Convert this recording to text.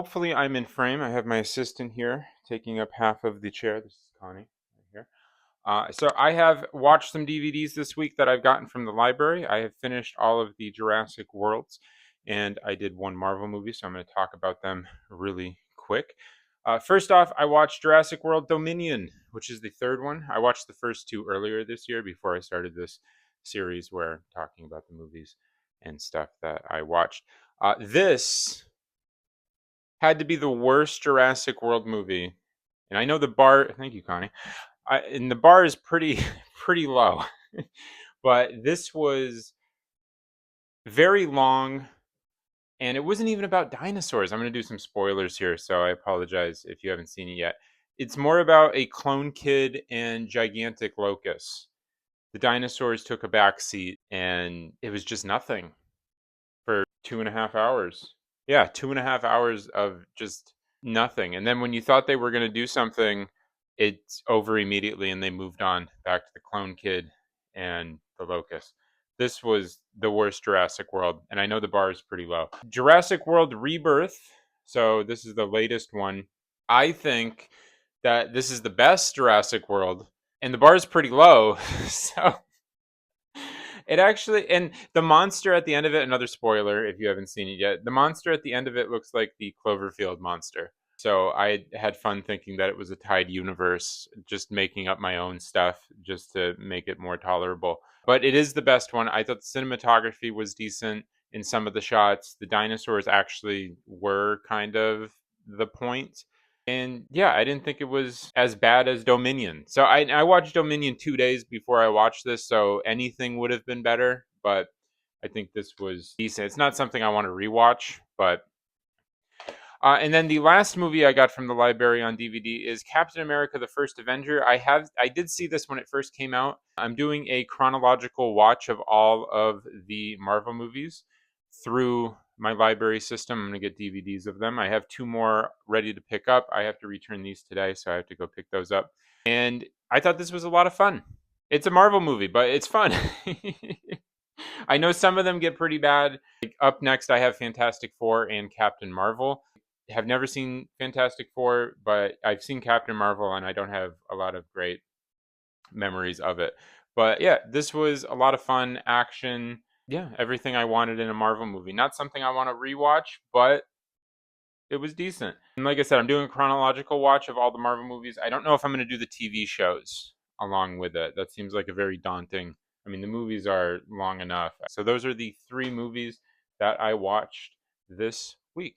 Hopefully I'm in frame. I have my assistant here taking up half of the chair. This is Connie right here. So I have watched some DVDs this week that I've gotten from the library. I have finished all of the Jurassic Worlds, and I did one Marvel movie, so I'm going to talk about them really quick. First off, I watched Jurassic World Dominion, which is the third one. I watched the first two earlier this year before I started this series where I'm talking about the movies and stuff that I watched. This had to be the worst Jurassic World movie. And I know the bar. Thank you, Connie. And the bar is pretty pretty low, but this was very long, and it wasn't even about dinosaurs. I'm going to do some spoilers here, so I apologize if you haven't seen it yet. It's more about a clone kid and gigantic locusts. The dinosaurs took a back seat, and it was just nothing for 2.5 hours. Yeah, 2.5 hours of just nothing. And then when you thought they were going to do something, it's over immediately and they moved on back to the clone kid and the locust. This was the worst Jurassic World, and I know the bar is pretty low. Jurassic World Rebirth, so this is the latest one. I think that this is the best Jurassic World, and the bar is pretty low. So it actually, and the monster at the end of it, another spoiler if you haven't seen it yet, the monster at the end of it looks like the Cloverfield monster. So I had fun thinking that it was a tied universe, just making up my own stuff just to make it more tolerable. But it is the best one. I thought the cinematography was decent in some of the shots. The dinosaurs actually were kind of the point. And yeah, I didn't think it was as bad as Dominion. So I watched Dominion 2 days before I watched this, so anything would have been better. But I think this was decent. It's not something I want to rewatch, but and then the last movie I got from the library on DVD is Captain America: The First Avenger. I did see this when it first came out. I'm doing a chronological watch of all of the Marvel movies through my library system. I'm going to get DVDs of them. I have two more ready to pick up. I have to return these today, so I have to go pick those up. And I thought this was a lot of fun. It's a Marvel movie, but it's fun. I know some of them get pretty bad. Like, up next, I have Fantastic Four and Captain Marvel. Have never seen Fantastic Four, but I've seen Captain Marvel, and I don't have a lot of great memories of it. But yeah, this was a lot of fun, action. Yeah, everything I wanted in a Marvel movie. Not something I want to rewatch, but it was decent. And like I said, I'm doing a chronological watch of all the Marvel movies. I don't know if I'm going to do the TV shows along with it. That seems like a very daunting. I mean, the movies are long enough. So those are the three movies that I watched this week.